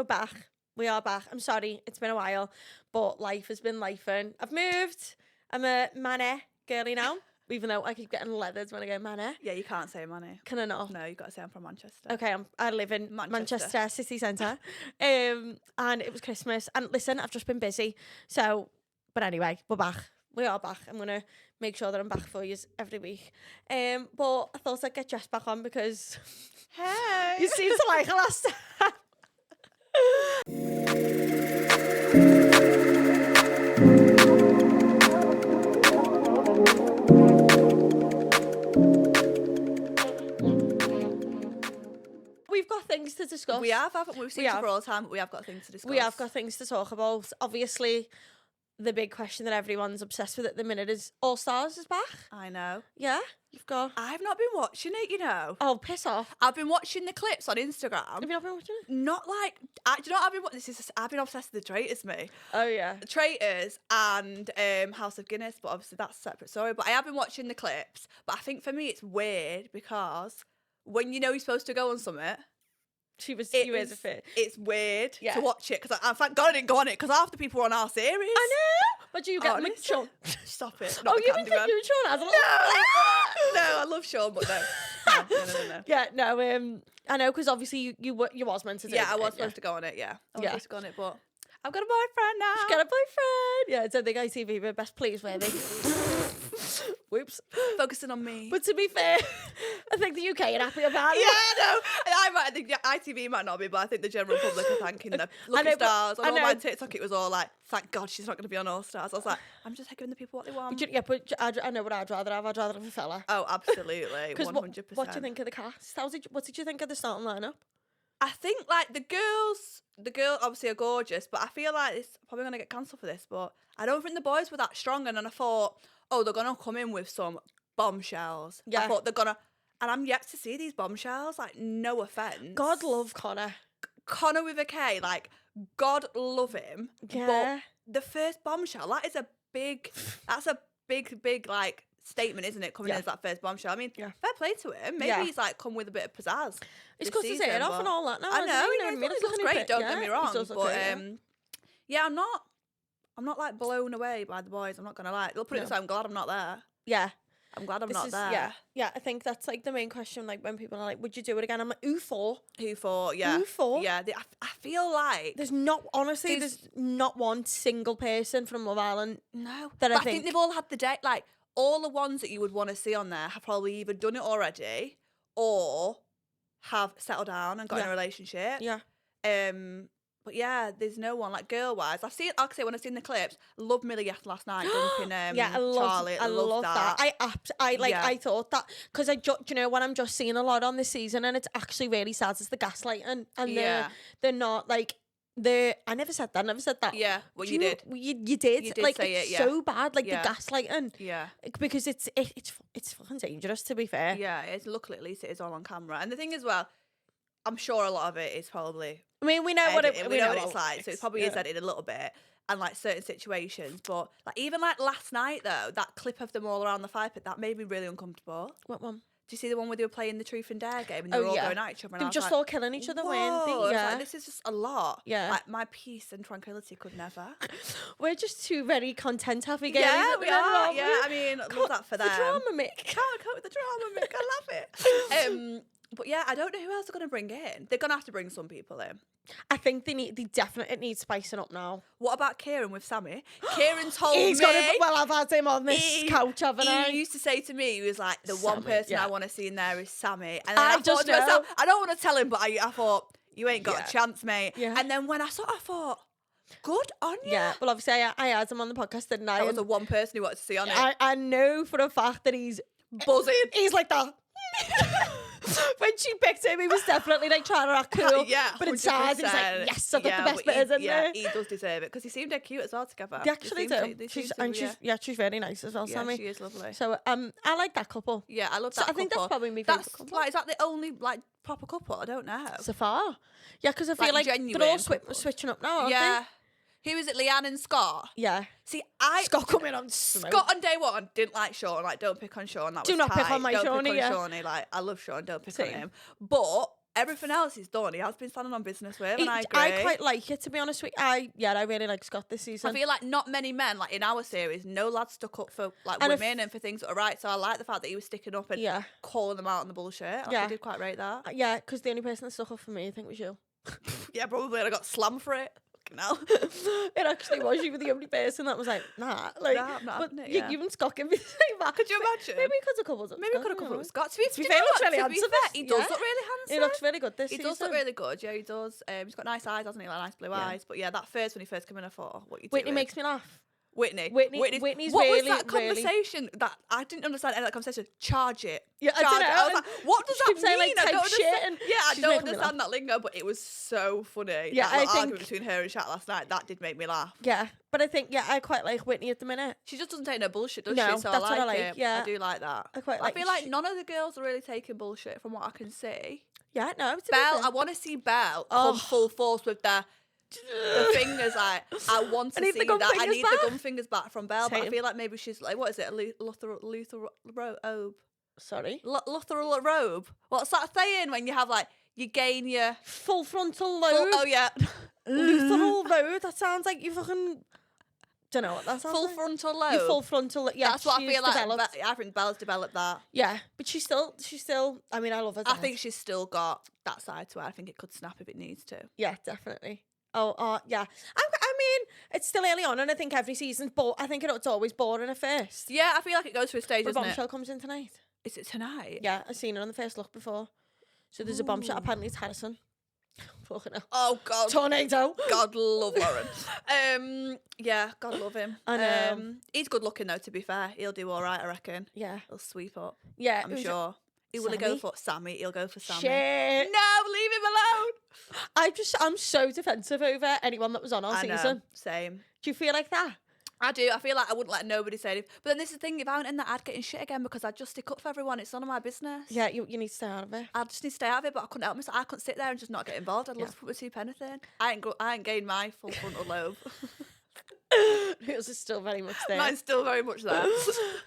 we're back. We are back. I'm sorry, it's been a while, but life has been lifing. I've moved. I'm a Manny girly now, even though I keep getting leathered when I go Manny. Yeah, you can't say Manny. Can I not? No, you've got to say I'm from Manchester. Okay, I live in Manchester city centre. And it was Christmas. And listen, I've just been busy. So, but anyway, we're back. We are back. I'm going to make sure that I'm back for you every week. But I thought I'd get Jess back on because Hey! you seem to like her last time. We've got things to discuss. We have, haven't we? We've seen each other all the time, but we have got things to discuss. We have got things to talk about. Obviously, the big question that everyone's obsessed with at the minute is All Stars is back. I know. Yeah, you've got... I've not been watching it, you know. Oh, piss off. I've been watching the clips on Instagram. Have you not been watching it? Not like... do you know what I've been obsessed with the Traitors, me. Oh, yeah. The Traitors and House of Guinness, but obviously that's a separate story. But I have been watching the clips. But I think for me it's weird because when you know you're supposed to go on something... She was a fit. It's weird Yeah. to watch it because I thank God I didn't go on it because half the people were on our series. I know. But do you get Honestly. Sean? Stop it. Oh, you didn't think you were Sean as a little... No, I love Sean, but no. No. Yeah, no, I know, because obviously you was meant to do it. Yeah, I was supposed to go on it, yeah. I was Yeah. supposed to go on it, but I've got a boyfriend now. She's got a boyfriend. Yeah, it's a big ITV, but best pleased worthy. Whoops. Focusing on me. But to be fair, I think the UK are happy about it. Yeah, no. I think ITV might not be, but I think the general public are thanking them. Lucky Stars. On all my TikTok, it was all like, thank God she's not going to be on All Stars. I was like, I'm just giving the people what they want. But I know what I'd rather have. I'd rather have a fella. Oh, absolutely. 100%. What do you think of the cast? What did you think of the starting lineup? I think like the girls obviously are gorgeous, but I feel like it's probably going to get cancelled for this, but I don't think the boys were that strong. And then I thought, oh, they're going to come in with some bombshells. Yeah. I thought they're going to, and I'm yet to see these bombshells, like no offence. God love Connor. Connor with a K, like God love him. Yeah. But the first bombshell, that's a big like statement, isn't it? Coming in as that first bombshell. I mean, fair play to him. Maybe he's like come with a bit of pizzazz. He's cut his hair off and all that now. I know, he looks great. Don't get me wrong, but yeah, I'm not like blown away by the boys. I'm not gonna lie. They'll put it so I'm glad I'm not there. Yeah. I'm glad I'm not there. Yeah. I think that's like the main question. Like when people are like, "Would you do it again?" I'm like, "Who for? Who for? Yeah. Who for? Yeah. I feel like there's not one single person from Love Island. No. That I think they've all had the day. Like all the ones that you would want to see on there have probably either done it already or have settled down and got in a relationship. Yeah. But yeah, there's no one like girl wise. I've seen, like I say, when I've seen the clips, love Millie last night dumping Charlie. I love that. I thought that because you know what I'm just seeing a lot on this season, and it's actually really sad. It's the gaslighting, and they're not like I never said that. Yeah, well, you did. You did. You did like say it's it, so bad, like the gaslighting. Yeah. Because it's fucking dangerous, to be fair. Yeah, luckily at least it is all on camera. And the thing is, well, I'm sure a lot of it is probably. I mean, we know what we know what it's like, so it probably is edited a little bit, and like certain situations. But like even like last night though, that clip of them all around the fire pit, that made me really uncomfortable. What one? Do you see the one where they were playing the Truth and Dare game and they were all going at each other? They were just all killing each other, weren't they? Yeah. Like, this is just a lot. Yeah. Like my peace and tranquility could never. We're just two very content happy girls. Yeah, we are. Yeah, I mean, love that for them. The drama, Mick. Can't cope with the drama, Mick. I love it. But yeah, I don't know who else they're going to bring in. They're going to have to bring some people in. I think they definitely need spicing up now. What about Kieran with Sammy? Kieran told me. I've had him on this couch, haven't I? He used to say to me, he was like, the one person I want to see in there is Sammy. And then I thought to myself, I don't want to tell him, but I thought, you ain't got a chance, mate. Yeah. And then when I saw it, I thought, good on you. Yeah, well, obviously, I had him on the podcast, didn't I? That was the one person who wanted to see on it. I know for a fact that he's buzzing. He's like that. When she picked him, he was definitely like trying to act cool. Yeah, but inside, he was like, yes, I've got the best bit, isn't there? He does deserve it because he seemed dead cute as well together. They actually do. She's very nice as well, Sammy. She is lovely. So I like that couple. Yeah, I love that couple. I think that's probably my favourite couple. Like, is that the only like proper couple? I don't know. So far. Yeah, because I feel like they're all switching up now, aren't they? Who is it, Leanne and Scott? Yeah. See, Scott coming on Scott on day one didn't like Sean. Like, don't pick on Sean. That was Do not pick on my Don't Shawnee, pick on Shawnee. Like, I love Sean. Don't pick on him. But everything else he's done, he has been standing on business with, and I agree. I quite like it, to be honest with you. I really like Scott this season. I feel like not many men, like in our series, no lads stuck up for like women and for things that are right. So I like the fact that he was sticking up and calling them out on the bullshit. I did quite rate that. Yeah, because the only person that stuck up for me, I think, was you. Yeah, probably, and I got slammed for it. No, it actually was. You were the only person that was like, nah. Like, nah, I'm not but having it, you and Scott can be the same back. Could you imagine? Maybe because a couple of Maybe we could have coupled with Scott. To be fair, he looks really handsome. He does look really handsome. He looks really good this season. He does look really good. Yeah, he does. He's got nice eyes, hasn't he? Like nice blue eyes. But yeah, that first when he first came in, I thought, what you doing? Whitney makes me laugh. Whitney's what was that conversation that I didn't understand? Any of that conversation. Charge it. Yeah, I don't know. I was like, what does that mean? Saying, like, I don't understand. I don't understand that lingo, but it was so funny. Yeah, that argument between her and Shat last night, that did make me laugh. Yeah, but I think I quite like Whitney at the minute. She just doesn't take no bullshit, does no, she? So that's I what I like like. it. Yeah, I do like that. I feel like none of the girls are really taking bullshit from what I can see. Yeah, no. Belle, I want to see Belle come full force with the fingers. Like, I want to see that. I need the gun fingers back from Belle, but I feel like maybe she's like, what is it? A Luther robe? Sorry, Luther robe. What's that saying when you have like you gain your full frontal lobe? Oh yeah, Lutheral robe. That sounds like you fucking. Don't know what that sounds full like. frontal lobe. Your full frontal. Yeah, that's what I feel like. Developed. I think Belle's developed that. Yeah, but she's still. I mean, I love her. I think she's still got that side to her. I think it could snap if it needs to. Yeah, definitely. Yeah. I mean, it's still early on, and I think every season's I think it's always boring at first. Yeah, I feel like it goes through a stage, doesn't it? Bombshell comes in tonight. Is it tonight? Yeah, I've seen it on the first look before. So there's a bombshell. Apparently it's Harrison. Fucking hell. Oh God. Tornado. God love Lauren. Yeah, God love him. He's good looking though, to be fair. He'll do all right, I reckon. Yeah. He'll sweep up. Yeah. I'm sure. Who will he go for? Sammy. He'll go for Sammy. Shit. No, leave him alone. I'm so defensive over anyone that was on our season. Same. Do you feel like that? I do. I feel like I wouldn't let nobody say it. But then this is the thing, if I went in that, I'd get in shit again because I'd just stick up for everyone. It's none of my business. Yeah, you need to stay out of it. I just need to stay out of it, but I couldn't help myself. I couldn't sit there and just not get involved. I'd love to put my 2 penny in. I ain't gained my full frontal lobe. Yours is still very much there. Mine's still very much there.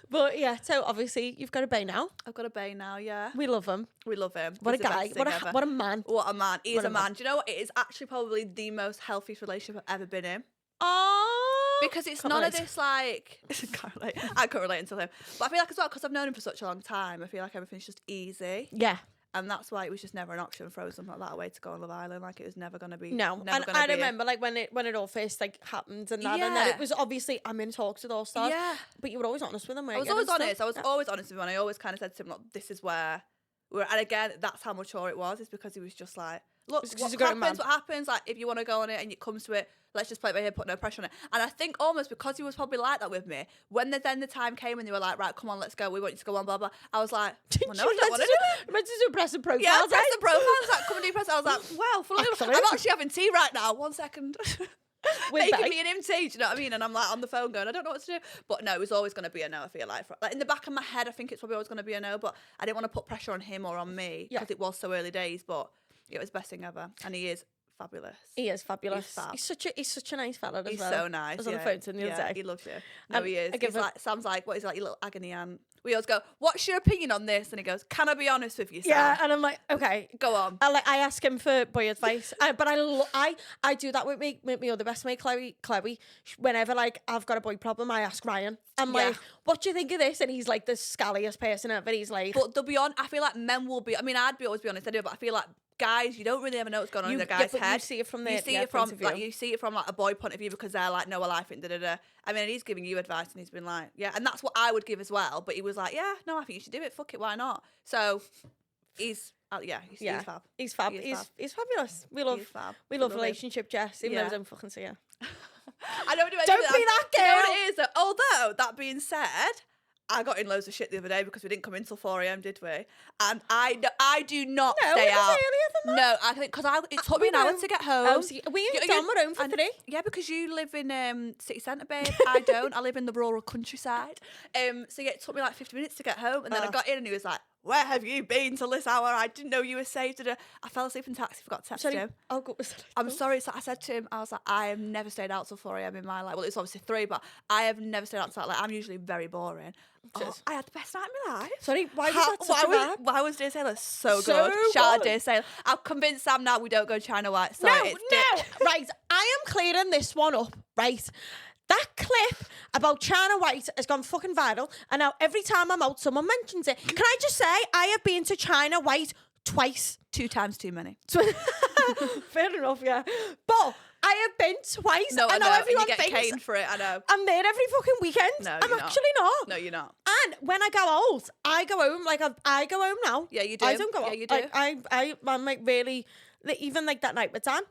But yeah, so obviously you've got a bay now. I've got a bay now, yeah. We love him. We love him. What a guy. What a man. What a man. He is a man. Do you know what? It is actually probably the most healthiest relationship I've ever been in. Oh, because it's none of this like I can't relate until him. But I feel like as well, because I've known him for such a long time, I feel like everything's just easy. Yeah. And that's why it was just never an option throwing something like that away to go on Love Island. Like it was never going to be. No, and I remember like when it all first like happened and that, and then it was obviously I'm in talks with All Stars. Yeah, but you were always honest with him. I was always honest. I was always honest with him, and I always kind of said to him, "Look, this is where we're." And again, that's how mature it was. Is because he was just like, "Look, what happens? What happens? Like if you want to go on it and it comes to it, let's just play it by ear, put no pressure on it." And I think almost because he was probably like that with me, when the time came and they were like, "Right, come on, let's go. We want you to go on, blah blah." I was like, "Well, no, I don't want to do it." Meant to do press and profile. Yeah, press and profile. I was like, "Come and do press." I was like, "Wow, I'm actually having tea right now. 1 second." Making me an MT, do you know what I mean? And I'm like on the phone going, I don't know what to do. But no, it was always going to be a no, I feel like in the back of my head, I think it's probably always going to be a no, but I didn't want to put pressure on him or on me because it was so early days, but it was best thing ever. And he is fabulous. He is fabulous. He's such a nice fella as well. He's so nice. I was on the phone to him the other day. He loves you. No, he is. Sam's like, what is that, your little agony aunt? We always go, what's your opinion on this? And he goes, can I be honest with you, Sam? Yeah, and I'm like, okay. Go on. I ask him for boy advice. But I do that with my other best mate, Chloe. Whenever, like, I've got a boy problem, I ask Ryan. I'm like, what do you think of this? And he's, like, the scalliest person ever. He's like... But they'll be on... I feel like men will be... I mean, always be honest, I do, but I feel like guys, you don't really ever know what's going on in the guy's head. You see it from their you see it from like a boy point of view because they're like, no, well, I think da-da-da. I mean, he's giving you advice and he's been like, yeah, and that's what I would give as well. But he was like, yeah, no, I think you should do it. Fuck it, why not? So he's fab. He's fabulous. We love relationship Jess, even though I don't fucking see her. I don't do anything. Don't be that girl. You know what it is? Although that being said, I got in loads of shit the other day because we didn't come in till 4 a.m, did we? And I do not stay out. Earlier than that. No, I think because it took me an hour to get home. Oh, so we ain't done we're home for 3. Yeah, because you live in city centre, babe. I don't. I live in the rural countryside. So yeah, it took me like 50 minutes to get home, and then I got in, and he was like, where have you been till this hour? I didn't know you were saved. I fell asleep in taxi, forgot to text him. Oh, God. I'm sorry. So I said to him, I was like, I have never stayed out till 4 a.m. in my life. Well, it's obviously 3, but I have never stayed out till I'm usually very boring. Oh, I had the best night of my life. Sorry, why was Dear Sailor so good? Shout out Dear Sailor. I've convinced Sam now we don't go China White. Sorry, no. Right, I am clearing this one up, right? That clip about China White has gone fucking viral, and now every time I'm out, someone mentions it. Can I just say, I have been to China White twice. 2 times too many. Fair enough, yeah. But I have been twice. No, I know everyone and you get thinks caned for it. I know. I'm there every fucking weekend. No, I'm actually not. No, you're not. And when I go out, I go home. Like I go home now. Yeah, you do. I don't go out. Yeah, you do. I'm like really, even like that night with Dan.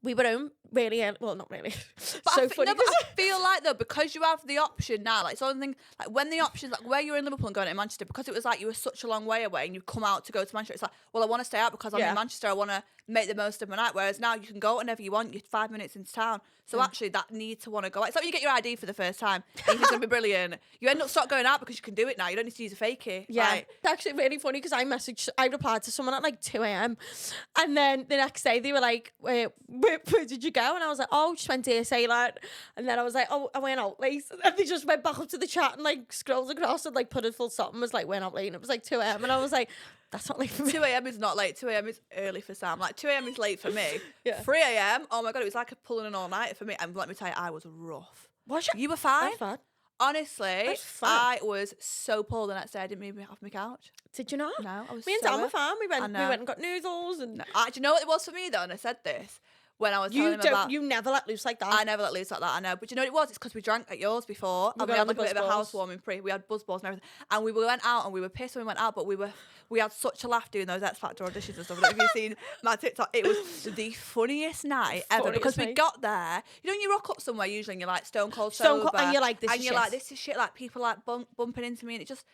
We were home really early. Well, not really. But so funny. But I feel like though, because you have the option now, like something like when the options, like where you were in Liverpool and going to Manchester, because it was like you were such a long way away and you come out to go to Manchester, it's like, well, I want to stay out because I'm in Manchester. I want to make the most of my night. Whereas now you can go whenever you want. You're 5 minutes into town. So actually, that need to want to go out. It's like when you get your ID for the first time. You think it's gonna be brilliant. You end up stop going out because you can do it now. You don't need to use a fakie. Yeah, like, it's actually really funny because I replied to someone at like 2 a.m. and then the next day they were like, where did you go? And I was like, oh, just went to Dear Sailor. And then I was like, oh, I went out late. And they just went back up to the chat and like scrolled across and like put a full stop and was like, went out late. And it was like 2 a.m. And I was like, that's not late for me. 2 a.m. is not late. 2 a.m. is early for Sam. Like 2 a.m. is late for me. Yeah. 3 a.m. Oh my God, it was like pulling an all-nighter for me. And let me tell you, I was rough. Was you were fine? I was fine. Honestly, I was so pulled the next day. I didn't move off my couch. Did you not? No, I was. Me and Dan were fine. We went and got noodles and. No, do you know what it was for me though? And I said this when I was telling him about. You never let loose like that. I never let loose like that. I know, but you know what it was? It's because we drank at yours before, and we had like a bit of a housewarming pre. We had buzz balls and everything, and we went out and we were pissed when we went out, but we had such a laugh doing those X Factor auditions and stuff. I don't know if you've seen my TikTok. It was the funniest night ever because we got there. You know, when you rock up somewhere usually and you're like stone cold sober, and you're like, this is shit. Like people like bumping into me, and it's just.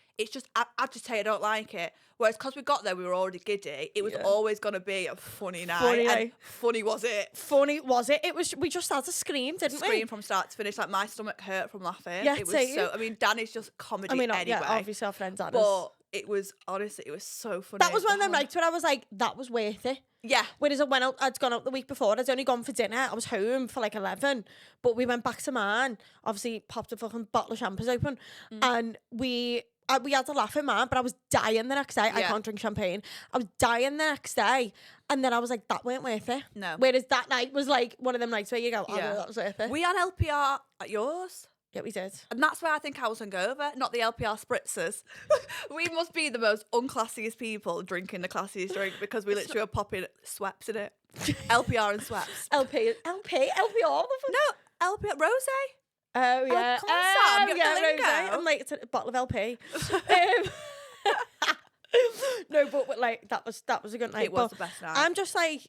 I just tell you, I don't like it. Whereas because we got there, we were already giddy. It was always gonna be a funny night. And funny was it? Funny was it? It was. We just had to scream, didn't we? Scream from start to finish. Like my stomach hurt from laughing. Yeah, it was so. I mean, Danny's just comedy anyway. Yeah, obviously our friend Danny's. But it was honestly, it was so funny. That was one of them nights where I was like, that was worth it. Yeah. Whereas I'd gone out the week before. I'd only gone for dinner. I was home for like 11, but we went back to mine. Obviously, popped a fucking bottle of champagne open, and we had a laugh in mine. But I was dying the next day. I can't drink champagne. I was dying the next day, and then I was like, that weren't worth it. No. Whereas that night was like one of them nights where you go, oh, no, that was worth it. We had LPR at yours. Yeah, we did. And that's where I think I was hungover, not the LPR spritzers. We must be the most unclassiest people drinking the classiest drink because we literally were popping sweps in it. LPR and sweps. LPR. No, LPR. Rosé. Oh, yeah. Come on, Sam, yeah, Rosé. I'm like, it's a bottle of LP. No, but like that was a good night. It was the best night. I'm just like,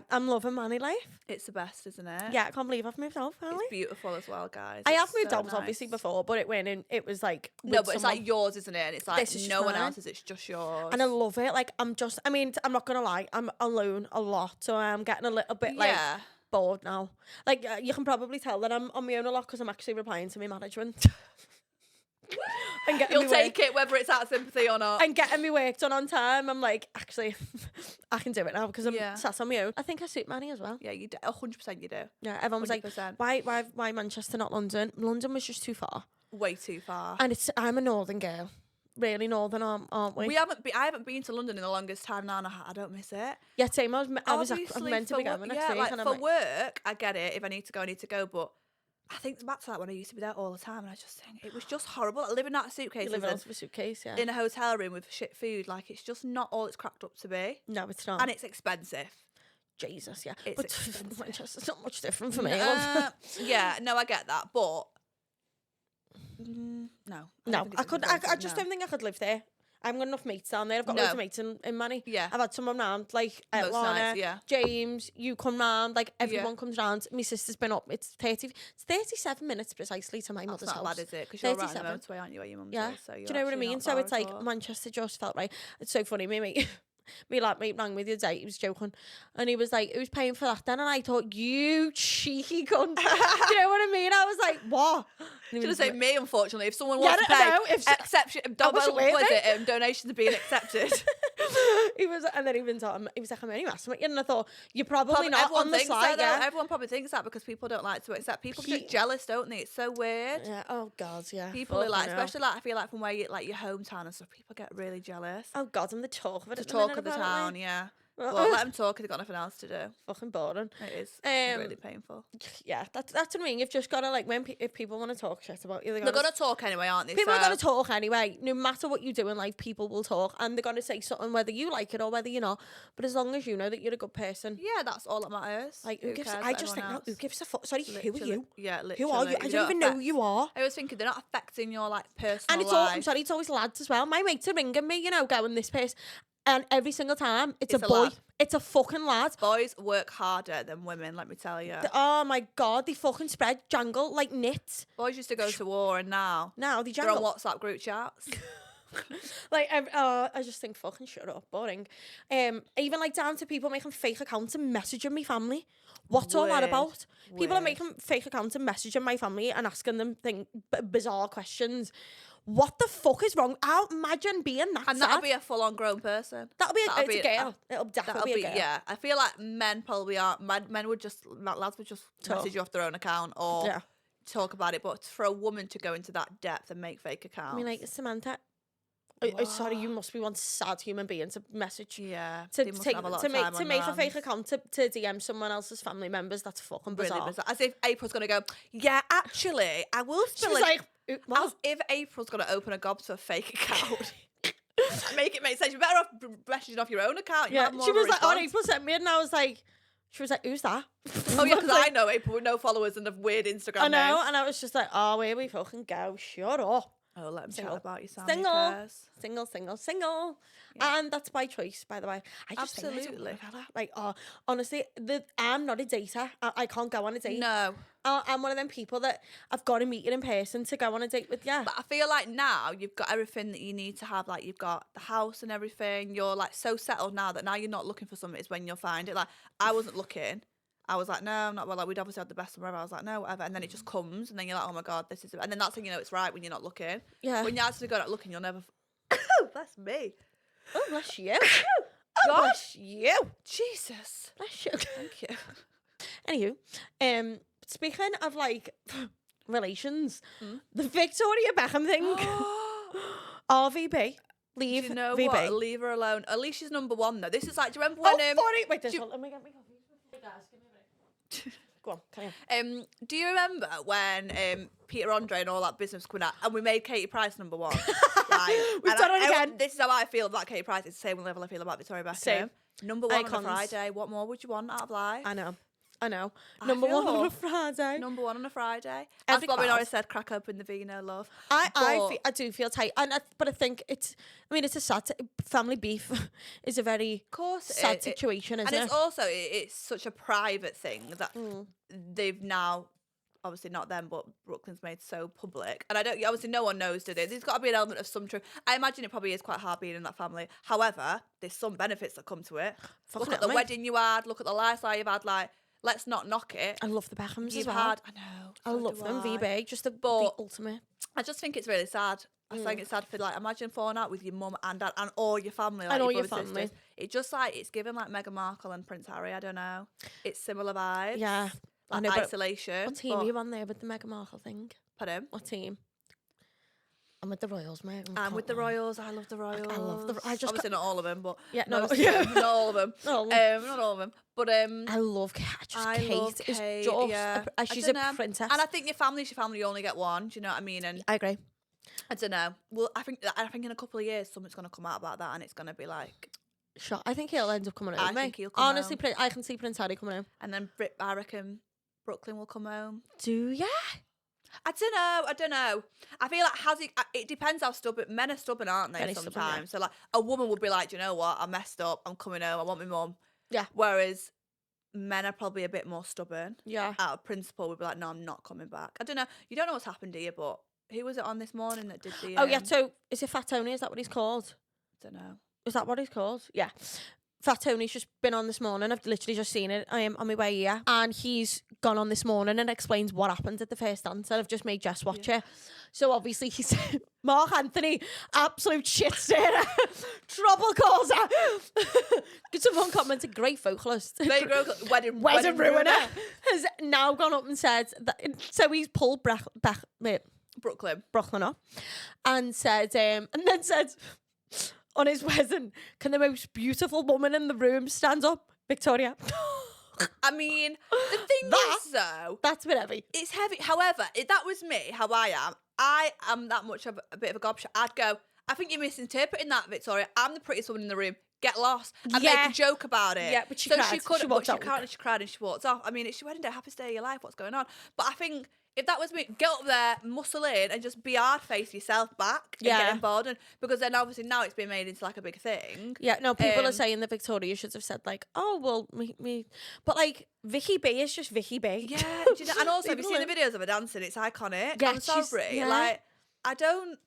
I'm loving Manny life. It's the best, isn't it? Yeah, I can't believe I've moved out finally. It's beautiful as well, guys. I have moved out obviously before, but it was like no, but it's like yours, isn't it? And it's like no one mine. else's. It's just yours. And I love it. Like I'm not gonna lie, I'm alone a lot, so I'm getting a little bit like bored now. Like you can probably tell that I'm on my own a lot because I'm actually replying to my management. You'll take it whether it's out of sympathy or not. And getting me work done on time. I'm like, actually, I can do it now because I'm sat on my own. I think I suit Manny as well. Yeah, you do. 100% you do. Yeah, everyone was 100%. Like, why Manchester, not London? London was just too far. Way too far. And I'm a northern girl. Really northern, aren't we? I haven't been to London in the longest time now, and I don't miss it. Yeah, same. I was meant to be going next week. Like, for work, I get it. If I need to go, I need to go, but I think back to that when I used to be there all the time, and I just think it was just horrible. Like, living out of suitcases. Living out of a suitcase, yeah. In a hotel room with shit food, like it's just not all it's cracked up to be. No, it's not. And it's expensive. Jesus, yeah. It's but expensive. Manchester's not much different for me. Yeah, no, I get that, but no. I just don't think I could live there. I've got enough mates down there. I've got loads of mates in Manny. Yeah. I've had someone round, like Lana, James, you come round, like everyone comes round. My sister's been up. It's 37 minutes precisely to my mother's house. That's not bad, is it? Because you're right on the motorway, aren't you, where your mum's is? So do you know what I mean? So it's like Manchester just felt right. It's so funny, me rang me the other day, he was joking, and he was like, who's paying for that then? And I thought, you cheeky cunt. Do you know what I mean? I was like, what? Should have said me, unfortunately. If someone wants to pay, exception, donations are being accepted. He was like, I'm only messing with you, and I thought, you're probably not on the side. Everyone probably thinks that because people don't like to accept. People get jealous, don't they? It's so weird. Yeah. Oh God, yeah. People are like, especially like I feel like from where you like your hometown and stuff, people get really jealous. Oh God, I'm the talk of it. The talk of the town, yeah. Well, let them talk. They've got nothing else to do. Fucking boring. It is really painful. Yeah, that's what I mean. You've just got to like if people want to talk shit about you, they're gonna talk anyway, aren't they? People are gonna talk anyway. No matter what you do in life, people will talk, and they're gonna say something whether you like it or whether you're not. But as long as you know that you're a good person, yeah, that's all that matters. Like who gives? I just think who gives a fuck? Sorry, who are you? Yeah, literally. Who are you? I don't even know who you are. I was thinking they're not affecting your like personal and it's life. I'm sorry, it's always lads as well. My mates are ringing me, going this person. And every single time, it's a boy. Lad. It's a fucking lad. Boys work harder than women, let me tell you. Oh my God, they fucking spread jangle like knits. Boys used to go to war, and now they jangle. They're on WhatsApp group chats. Like, I just think fucking shut up, boring. Even like down to people making fake accounts and messaging my family. What's all that about? People are making fake accounts and messaging my family and asking them bizarre questions. What the fuck is wrong? I'll imagine being that. And that'll be a full-on grown person. That'll be a girl. It'll definitely be a girl. Yeah, I feel like men probably aren't. Lads would just message you off their own account or talk about it. But for a woman to go into that depth and make fake accounts, I mean, like Samantha. Sorry, you must be one sad human being to message. Yeah, to make a fake account to DM someone else's family members. That's fucking bizarre. Really bizarre. As if April's gonna go. Yeah, actually, I will. She was like, as if April's gonna open a gob to a fake account. Make it make sense. You're better off messaging off your own account. Yeah, she was like, April sent me, and I was like, she was like, who's that? Oh yeah, because I know April with no followers and a weird Instagram. I know, name. And I was just like, oh, here we fucking go. Shut up. Oh, let them chat about you. Single. Yeah. And that's by choice, by the way. I just absolutely think honestly, I'm not a dater. I can't go on a date. No. I'm one of them people that I've got to meet you in person to go on a date with you. But I feel like now you've got everything that you need to have. Like you've got the house and everything. You're like so settled now that now you're not looking for something. It's when you'll find it. Like I wasn't looking. I was like, no, I'm not. Well, like we'd obviously had the best summer ever. I was like, no, whatever. And then it just comes, and then you're like, oh my God, this is. And then that's when you know it's right when you're not looking. Yeah. When you actually go out looking, you'll never. Bless me. Oh, bless you. Oh, bless you. Jesus. Bless you. Thank you. Anywho, speaking of like relations, the Victoria Beckham thing. RVB. Leave. Do you know VB. what? Leave her alone. At least she's number one though. This is like. Do you remember when? Funny. Wait, this one. Let me get my coffee. Guys, give me a minute. Go on, carry on. Do you remember when Peter Andre and all that business was coming out and we made Katie Price number one? We've done it again. This is how I feel about Katie Price. It's the same level I feel about Victoria Beckham. Same. Number one on a Friday. What more would you want out of life? I know. Number one on a Friday. Number one on a Friday. As Bobby Norris said, crack open the vino, love. I do feel tight. But I think it's a sad family beef is a very sad situation, isn't it? And it's also, it's such a private thing that they've now, obviously not them, but Brooklyn's made so public. And obviously no one knows, do they? There's got to be an element of some truth. I imagine it probably is quite hard being in that family. However, there's some benefits that come to it. Look at the wedding you had, look at the lifestyle you've had, like, let's not knock it. I love the Beckhams as well. I know. I love them, VB. Just the ultimate. I just think it's really sad. I think it's sad for, like, imagine falling out with your mum and dad and all your family. Like, and all your family. Sisters. It just, like, it's given, like, Meghan Markle and Prince Harry. I don't know. It's similar vibes. Yeah. Like, I know, isolation. What team are you on there with the Meghan Markle thing? Pardon? What team? I'm with the Royals, mate. I'm with the Royals. I love the Royals. I love the. Obviously not all of them, but yeah, not all of them. Not all of them. But I love Kate. Kate is just yeah. She's a princess. And I think your family's your family. You only get one. Do you know what I mean? And I agree. I don't know. Well, I think in a couple of years something's gonna come out about that, and it's gonna be like. Sure. I think he'll end up coming home. I think he'll come honestly, home. I can see Prince Harry coming home. And then I reckon Brooklyn will come home. Do ya? I don't know. I feel like it depends how stubborn. Men are stubborn, aren't they, sometimes? Stubborn, yeah. So, like, a woman would be like, do you know what? I messed up. I'm coming home. I want my mum. Yeah. Whereas men are probably a bit more stubborn. Yeah. Out of principle, would be like, no, I'm not coming back. I don't know. You don't know what's happened, do you? But who was it on this morning that did the... Oh, yeah. So, is it Fat Tony? Is that what he's called? I don't know. Is that what he's called? Yeah. Fat Tony's just been on this morning. I've literally just seen it. I am on my way here. And he's gone on this morning and explains what happened at the first dance, and I've just made Jess watch it. So obviously he's Mark Anthony, absolute shit stirrer, trouble causer. Someone commented, great vocalist. Wedding ruiner has now gone up and said that. So he's pulled Brooklyn up, and said, and then said on his wedding, "Can the most beautiful woman in the room stand up, Victoria?" I mean, the thing is, though, that's a bit heavy. It's heavy. However, if that was me, how I am that much of a bit of a gobshite. I'd go, I think you're misinterpreting that, Victoria. I'm the prettiest woman in the room. Get lost and make a joke about it. Yeah, but she cried. She cried and she walked off. I mean, it's your wedding day, happiest day of your life. What's going on? But I think if that was me, get up there, muscle in, and just be hard face yourself back and get involved. And because then obviously now it's been made into like a big thing. Yeah, no, people are saying that Victoria should have said like, oh well, me, but like Vicky B is just Vicky B. Yeah, do you know, and also have you seen the videos of her dancing? It's iconic. Yeah, I'm sorry, like I don't.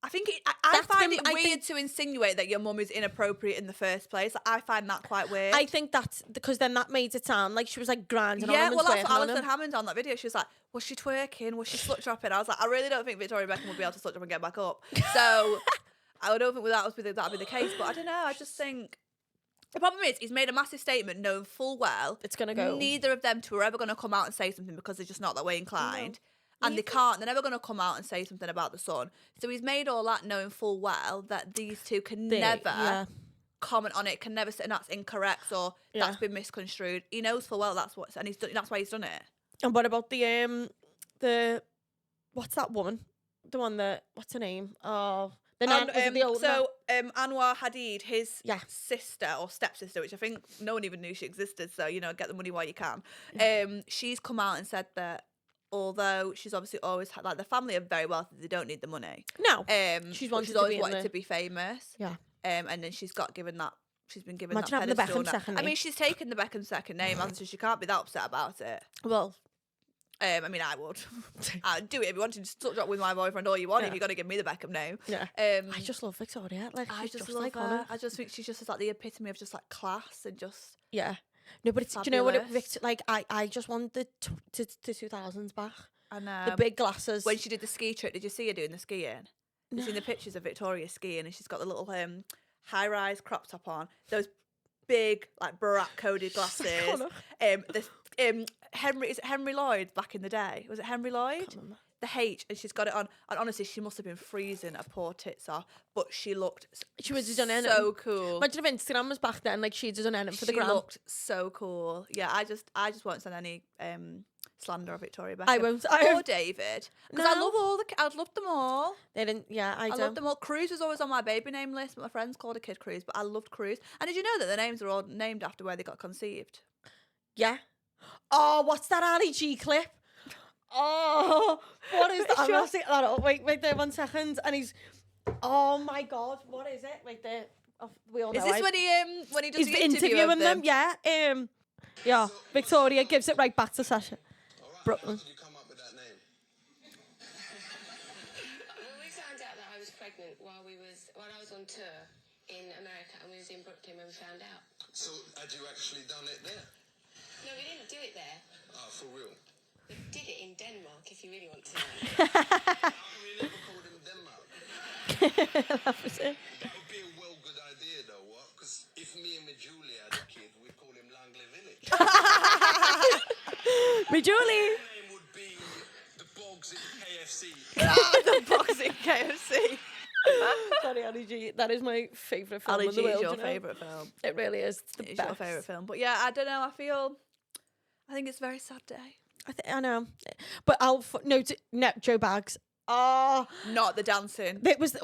I think I find it weird to insinuate that your mum is inappropriate in the first place. I find that quite weird. I think that's because then that made it sound like she was like grinding on him. Yeah, well, that's what Alison Hammond on that video. She was like, was she twerking? Was she slut dropping? I was like, I really don't think Victoria Beckham would be able to slut drop and get back up. So I don't think that would be the case. But I don't know. I just think the problem is he's made a massive statement knowing full well it's going to go. Neither of them two are ever going to come out and say something because they're just not that way inclined. No. And they're never going to come out and say something about the son. So he's made all that knowing full well that these two can never comment on it, can never say that's incorrect or that's been misconstrued. He knows full well that's why he's done it. And what about the what's that woman? The one that, what's her name? Oh, Anwar Hadid, his sister or stepsister, which I think no one even knew she existed. So, get the money while you can. She's come out and said that although she's obviously always had, like, the family are very wealthy, they don't need the money. No. She's always wanted to be famous. Yeah. And then she's been given Imagine that having the Beckham second name. I mean, she's taken the Beckham second name, so she can't be that upset about it. Well, I mean, I would. I'd do it if you wanted to slut drop with my boyfriend all you want. If you're gonna give me the Beckham name. Yeah. I just love Victoria. Like, I just love like her. I just think she's just like the epitome of just like class and just. Yeah. No, but do you know what? I just want the 2000s back. I know. The big glasses. When she did the ski trip, did you see her doing the skiing? No. You've seen the pictures of Victoria skiing, and she's got the little high-rise crop top on. Those big, like, Barack-coded glasses. Henry Lloyd back in the day? Was it Henry Lloyd? The H, and she's got it on. And honestly, she must have been freezing her poor tits off, but she looked so cool. Imagine if Instagram was back then, like she'd done anything for the gram. She looked so cool. Yeah, I just won't send any slander of Victoria Beckham. I won't. Or David. Because I love them all. They didn't, I love them all. Cruz was always on my baby name list, but my friends called a kid Cruz, but I loved Cruz. And did you know that the names are all named after where they got conceived? Yeah. Oh, what's that Ali G clip? Oh, what is that? I'm not seeing that up. Wait there 1 second. And he's, oh my God, what is it? Wait there. Oh, we all know. Is this when he does the interviewing them? Yeah. Yeah. Victoria gives it right back to Sasha. Brooklyn. How did you come up with that name? Well, we found out that I was pregnant while I was on tour in America, and we was in Brooklyn when we found out. So had you actually done it there? No, we didn't do it there. Oh, for real? We did it in Denmark, if you really want to know. How come you never called him Denmark? That was it. That would be a well good idea though, what? Because if me and my Julie had a kid, we'd call him Langley Village. Me Julie. My name would be the Bogs in KFC. The Bogs in KFC. Sorry, Ali G. That is my favourite film Ali in G the world. is your favourite film. It really is. It's your favourite film. But yeah, I don't know. I think it's a very sad day. I know. But Joe Bags. Oh, not the dancing. That was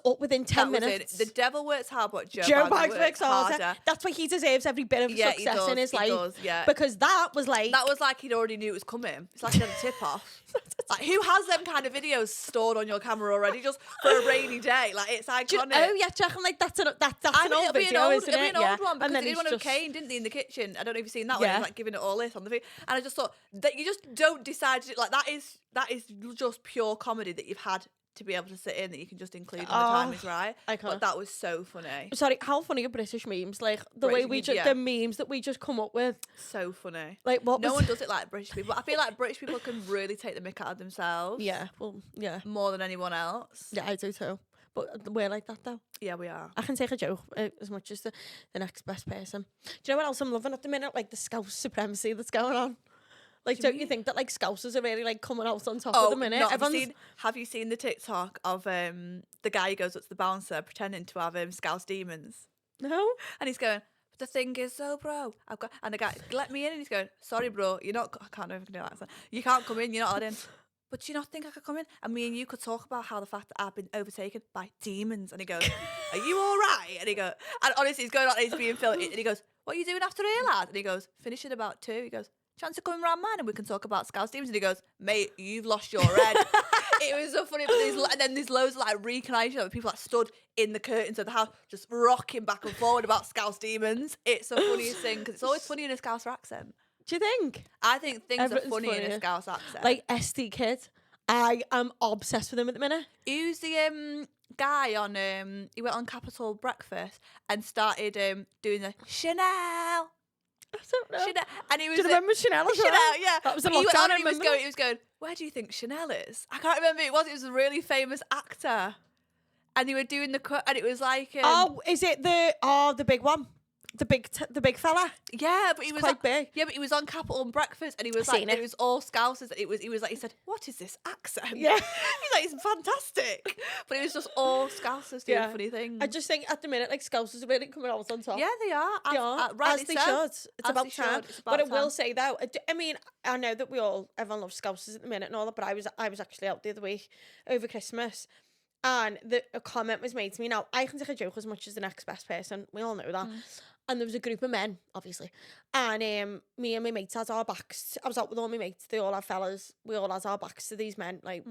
up within 10 minutes. The devil works hard, but Joe Bags works harder. That's why he deserves every bit of success in his life. Does, yeah. Because that was like he'd already knew it was coming. It's like he had a tip off. Like, who has them kind of videos stored on your camera already just for a rainy day? Like, it's iconic. Oh yeah, do you reckon like that's an old video, isn't it? It'll be an old one because they did one of Kane, didn't they, in the kitchen? I don't know if you've seen that one. He was like giving it all this on the video, and I just thought that you just don't decide to, like, that is just pure comedy that you've had to be able to sit in that you can just include when the time is right. I can't. But that was so funny. Sorry, how funny are British memes? Like the British way we memes, just yeah. the memes that we just come up with. So funny. Like what? No one does it like British people. I feel like British people can really take the mick out of themselves. Yeah, well, yeah, More than anyone else. yeah, I do too. But we're like that though. Yeah, we are. I can take a joke as much as the next best person. Do you know what else I'm loving at the minute? Like the Scouse supremacy that's going on. Like, don't you think that like Scousers are really like coming out on top at the minute? No, have you seen the TikTok of the guy who goes up to the bouncer pretending to have Scouse demons? No. And he's going, but the thing is, so bro, I've got, and the guy, let me in, and he's going, sorry bro, you're not, I can't know if I can do that. You can't come in, you're not allowed in. But do you not think I could come in? And me and you could talk about how the fact that I've been overtaken by demons. And he goes, are you all right? And he goes, and honestly, he's going on, he's being filmed. And he goes, what are you doing after here, lad? And he goes, finish in about 2. He goes, chance of coming round mine and we can talk about Scouse demons. And he goes, mate, you've lost your head. It was so funny. But and then there's loads of like reconnaissance of people that stood in the curtains of the house just rocking back and forward about Scouse demons. It's the funniest thing because it's always funny in a Scouse accent. Do you think? I think things Everything's are funny in funny. a Scouse accent. Like SD Kid. I am obsessed with him at the minute. Who's the guy on he went on Capital Breakfast and started doing the Chanel. I don't know. Chanel, and he was Do you remember Chanel as well? Chanel, yeah. That was a He went lockdown, on I and remember. he was going, where do you think Chanel is? I can't remember who it was. It was a really famous actor. And they were doing the cut, and it was like is it the big one? The big fella? yeah, but he was quite big. Yeah, but he was on Capital and Breakfast, and he was I've like, seen it. it was all Scousers. He was like, he said, what is this accent? Yeah. He's like, it's fantastic. But it was just all Scousers doing funny things. I just think at the minute, like Scousers are really coming out on top. Yeah, they are. They are. Rightly As they so. should. It's As about they time. should. It's about But I will time. say though, I mean, I know that everyone loves Scousers at the minute and all that, but I was actually out the other week over Christmas. And a comment was made to me. Now, I can take a joke as much as the next best person. We all know that. And there was a group of men, obviously. And me and my mates had our backs. I was out with all my mates. They all had fellas. We all had our backs to these men. Like,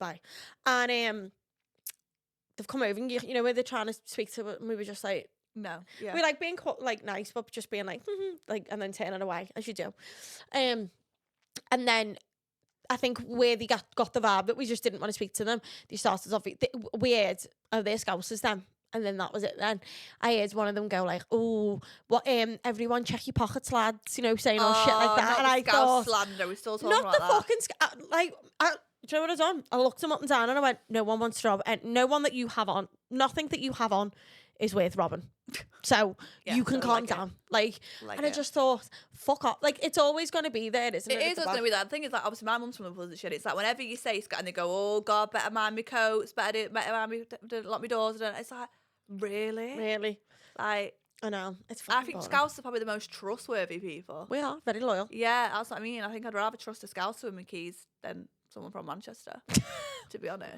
bye. And they've come over and, you know, where they're trying to speak to us. And we were just like, No. Yeah. we like being like nice, but just being like, like, and then turning away, as you do. And then I think where they got the vibe that we just didn't want to speak to them, they started off, we heard, oh, they're Scousers then. And then that was it then. I heard one of them go like, oh, what, everyone check your pockets, lads, you know, saying all shit like that. Not And the I Scouse thought, slander. We're still talking not about the that. fucking, do you know what I done? I looked them up and down and I went, no one wants to rob, and no one that you have on, nothing that you have on is worth robbing. So Yeah, you can so calm like it. down. Like Like and I it. just thought, fuck off. Like, it's always going to be there, isn't it? It is always going to be that. The thing is, like, obviously, my mum's from the Liverpool, shit. It's like whenever you say Scott and they go, oh, God, better mind me coats, better mind me, lock me doors. And it's like, really? Really. Like, I know. It's I fucking think boring. Scouts are probably the most trustworthy people. We are very loyal. Yeah, that's what I mean. I think I'd rather trust a Scouser with my keys than someone from Manchester, to be honest.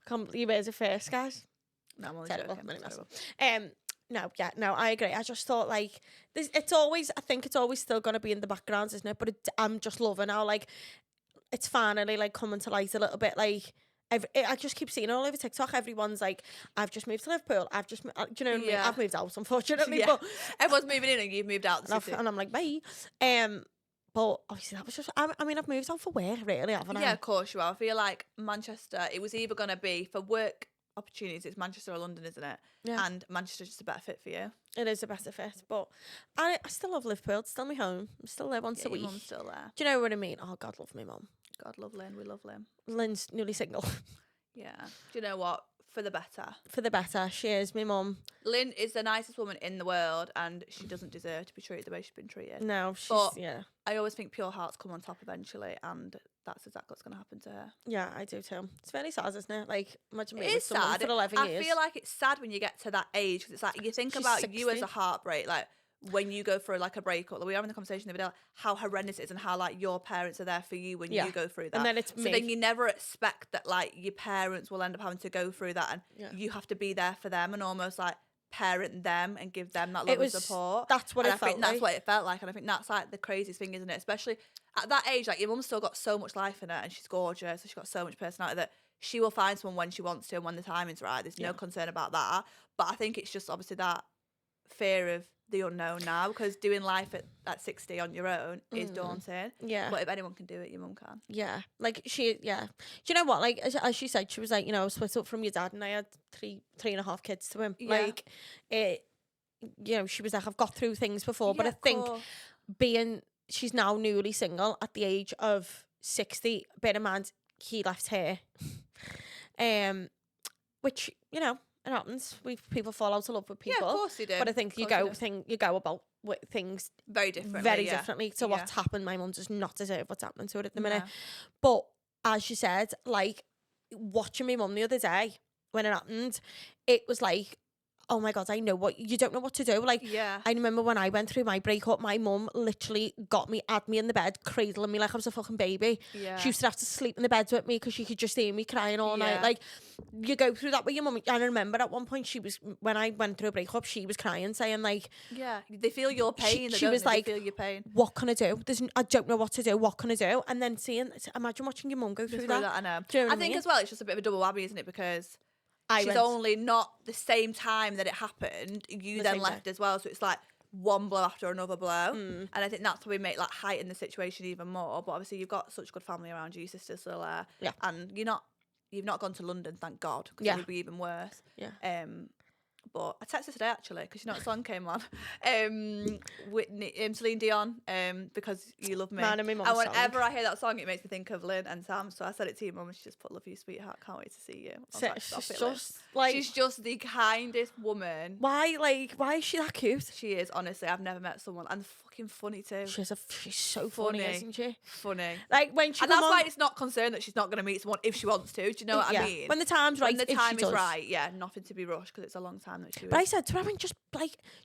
Can't believe it is a first, guys. No, I'm only Terrible. joking. Really Terrible. No, I agree. I just thought like I think it's always still gonna be in the background, isn't it? But I'm just loving how like it's finally like coming to light a little bit. Like I just keep seeing all over TikTok. Everyone's like, I've just moved to Liverpool. Do you know what I mean? Yeah. I've moved out, unfortunately. Yeah. But Everyone's moving in and you've moved out the city. and I'm like, bye. But obviously that was just. I mean, I've moved out for work, really, haven't I? Yeah, of course you are. I feel like Manchester, it was either going to be for work opportunities, it's Manchester or London, isn't it? Yeah. And Manchester's just a better fit for you. It is a better fit, but I still love Liverpool. It's still my home. I'm still there once a Your week. mum's still there. Do you know what I mean? Oh, God, love my mum. God love Lynn. We love Lynn. Lynn's newly single. Yeah. Do you know what? For the better. For the better. She is my mum. Lynn is the nicest woman in the world and she doesn't deserve to be treated the way she's been treated. No, she's, But- yeah. I always think pure hearts come on top eventually and that's exactly what's going to happen to her. Yeah, I do too. It's very sad, isn't it? Like, imagine It being with is someone sad. for 11 I years. feel like it's sad when you get to that age because it's like you think She's about you as 60. a heartbreak, like when you go through like a breakup. Like we were having the conversation the other day, like, how horrendous it is and how like your parents are there for you when Yeah. you go through that. And then it's so me. then you never expect that like your parents will end up having to go through that and Yeah. you have to be there for them and almost like parent them and give them that It love was- and support. that's what and it I think felt that's like. what it felt like. And I think that's like the craziest thing, isn't it? Especially at that age, like your mum's still got so much life in her and she's gorgeous and she's got so much personality that she will find someone when she wants to and when the timing's right. There's no concern about that. But I think it's just obviously that fear of the unknown now, because doing life at 60 on your own is daunting. Yeah. But if anyone can do it, your mum can. Yeah. Like, do you know what? Like, as she said, she was like, I was split up from your dad and I had three and a half kids to him. Yeah. Like, she was like, I've got through things before. But Yeah, I think course. she's now newly single at the age of 60. Bear in mind, he left her. Which, it happens. People fall out of love with people. Yeah, of course you do. But I think you go about things very differently. very differently to what's happened. My mum does not deserve what's happening to her at the minute. But as she said, like, watching my mum the other day when it happened, it was like, oh my God, I know what you don't know what to do. Like, I remember when I went through my breakup, my mum literally had me in the bed, cradling me like I was a fucking baby. Yeah. She used to have to sleep in the bed with me because she could just hear me crying all night. Like, you go through that with your mum. And I remember at one point when I went through a breakup, she was crying, saying like, they feel your pain. She was like, they feel your pain. What can I do? I don't know what to do. What can I do? And then imagine watching your mum go through that. I know. Do you know what I think mean? as well, it's just a bit of a double whammy, isn't it? Because she's only not the same time that it happened. You then left as well, so it's like one blow after another blow. And I think that's probably heighten the situation even more. But obviously, you've got such good family around you, your sister's still there, and you've not gone to London, thank God, because it would be even worse. Yeah. But I texted today actually because a song came on, Whitney, Celine Dion, because you love me. Man, and my mum's and whenever song. I hear that song, it makes me think of Lynn and Sam. So I said it to your mum, and she just put, "Love you, sweetheart. Can't wait to see you." She's just the kindest woman. Why is she that cute? She is, honestly. I've never met someone, and fucking funny too. She's so funny, isn't she? Funny. Like when she and that's why it's not concerned that she's not going to meet someone if she wants to. Do you know what I mean? When the time's right, when the time is right, nothing to be rushed because it's a long time that she was. But I said to her,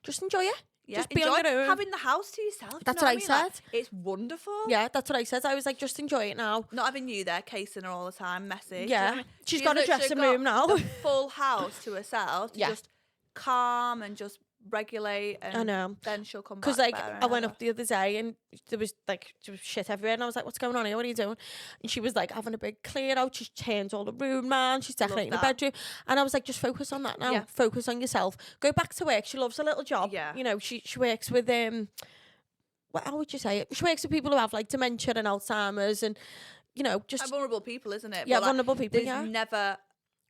just enjoy it. Yeah, just be on your own. Having the house to yourself. That's what I said. Like, it's wonderful. Yeah, that's what I said. I was like, just enjoy it now. Not having you there, casing her all the time, messy. Yeah, You know what I mean? she's got a dressing room now. A full house to herself. To just calm and just regulate. And I know. Then she'll come back. Because like I went up the other day and there was shit everywhere, and I was like, "What's going on here? What are you doing?" And she was like having a big clear out. She's changed all the room, man. She's decorating the bedroom, and I was like, "Just focus on that now. Yeah. Focus on yourself. Go back to work. She loves her little job. Yeah. She works with how would you say it? She works with people who have like dementia and Alzheimer's, and just and vulnerable people, isn't it? Yeah, but, vulnerable people. There's never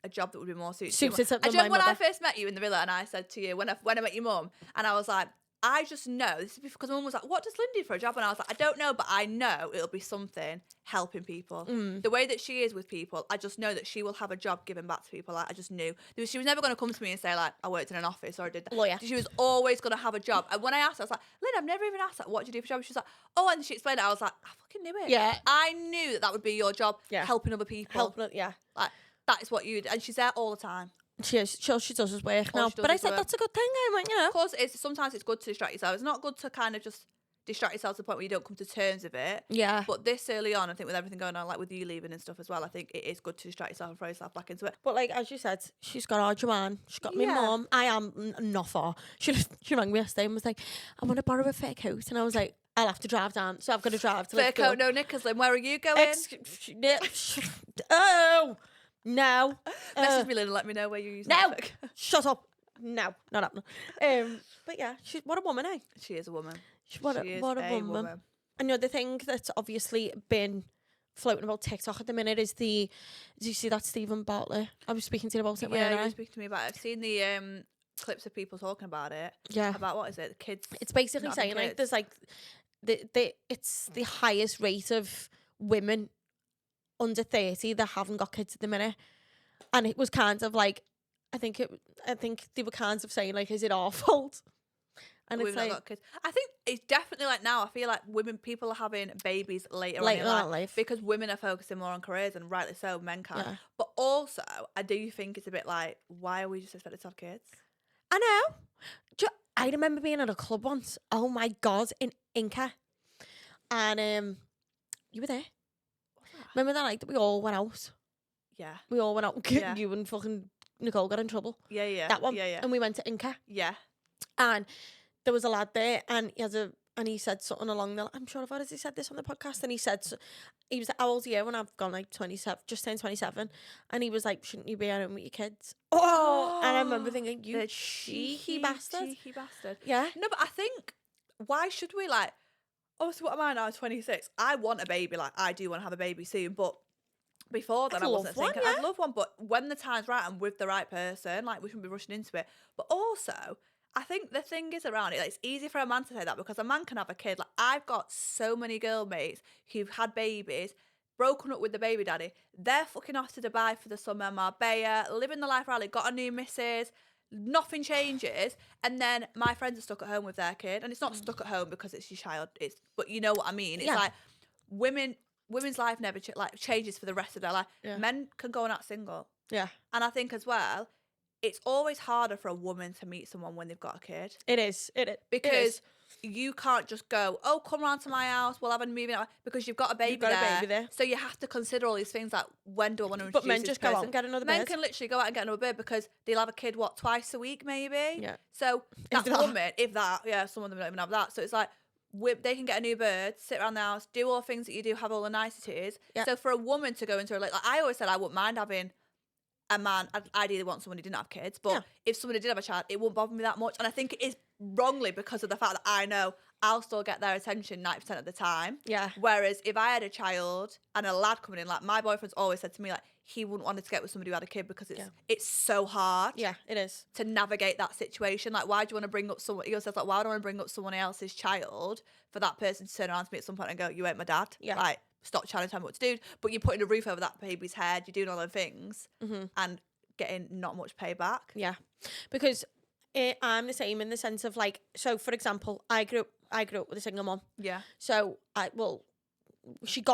a job that would be more suited to I my when I mother. first met you in the villa, and I said to you when I met your mum, and I was like, I just know this is because my mum was like, "What does Lynn do for a job?" And I was like, "I don't know, but I know it'll be something helping people." The way that she is with people, I just know that she will have a job giving back to people. Like, I just knew she was never going to come to me and say like, "I worked in an office" or "I did that." Lawyer. She was always going to have a job. And when I asked her, I was like, "Lynn, I've never even asked that. What do you do for a job?" She was like, "Oh," and she explained it. I was like, "I fucking knew it." Yeah. I knew that would be your job. Yeah. Helping other people. Like, that is what you do. And she's there all the time. She does his work All now. she does But I is said work. that's a good thing. I went, Of course, sometimes it's good to distract yourself. It's not good to kind of just distract yourself to the point where you don't come to terms with it. Yeah. But this early on, I think with everything going on, like with you leaving and stuff as well, I think it is good to distract yourself and throw yourself back into it. But like as you said, she's got our Joanne, she's got my Yeah. mum. I am not far. She rang me yesterday and was like, "I want to borrow a fur coat," and I was like, "I'll have to drive down, so I've got to drive to Fair Liverpool." coat, no knickers, Lynn. Where are you going? Oh no! Message me, Lynn, and let me know where you're using No, that. shut up. No, not happening. But yeah, what a woman, eh? She is a woman. What She is a woman. And the thing that's obviously been floating about TikTok at the minute is did you see that Stephen Bartlett? I was speaking to you about it. Yeah, you I? were speaking to me about it. I've seen the clips of people talking about it. Yeah. About what is it? The kids. It's basically not having saying like kids. there's like it's the highest rate of women under 30 that haven't got kids at the minute, and it was kind of like I think they were kind of saying like, is it our fault? And We've it's not like got kids. I think it's definitely like now. I feel like people are having babies later on in life because women are focusing more on careers, and rightly so, men can. Yeah. But also, I do think it's a bit like, why are we just expected to have kids? I know. I remember being at a club once. Oh my God, in Inca, and you were there. Remember that night that we all went out? Yeah. We all went out. Yeah. You and fucking Nicole got in trouble. Yeah. That one. Yeah. And we went to Inca. Yeah. And there was a lad there, and he had and he said something along the. I'm sure I've already said this on the podcast, and he said he was like, "How old are you?" When I've gone like 27, just turned 27, and he was like, "Shouldn't you be at home with your kids?" Oh, and I remember thinking, "You The cheeky bastard." Cheeky bastard. Yeah. No, but I think, why should we, like, obviously, what am I now, 26? I want a baby, like, I do want to have a baby soon, but before then I'd I wasn't love one, thinking, yeah. I'd love one, but when the time's right and with the right person, like, we shouldn't be rushing into it. But also, I think the thing is around it, like, it's easy for a man to say that because a man can have a kid. Like, I've got so many girl mates who've had babies, broken up with the baby daddy. They're fucking off to Dubai for the summer, Marbella, living the life rally, got a new missus, nothing changes. And then my friends are stuck at home with their kid. And it's not stuck at home because it's your child, but you know what I mean? It's like women's life never changes for the rest of their life. Yeah. Men can go and act single. Yeah. And I think as well, it's always harder for a woman to meet someone when they've got a kid. It is. Because you can't just go, oh, come round to my house, we'll have a movie night, because you've got a baby there. So you have to consider all these things, like, when do I want to introduce But men this just person? go out and get another Men bird. can literally go out and get another bird because they'll have a kid, twice a week maybe? Yeah. So that that. woman, if that, yeah, some of them don't even have that. So it's like, they can get a new bird, sit around the house, do all the things that you do, have all the niceties. Yeah. So for a woman to go into a, like I always said I wouldn't mind having a man. I'd ideally want someone who didn't have kids, but if somebody did have a child, it wouldn't bother me that much. And I think it is wrongly because of the fact that I know I'll still get their attention 90% of the time. Yeah. Whereas if I had a child and a lad coming in, like my boyfriend's always said to me, like he wouldn't want to get with somebody who had a kid because it's so hard. Yeah, it is. To navigate that situation. Like, why do you want to bring up someone? He always says, like, why do I want to bring up someone else's child for that person to turn around to me at some point and go, you ain't my dad? Yeah. Like, stop trying to tell me what to do. But you're putting a roof over that baby's head. You're doing all the things and getting not much payback. Yeah, because I'm the same in the sense of like, so for example, I grew up with a single mom. Yeah. So she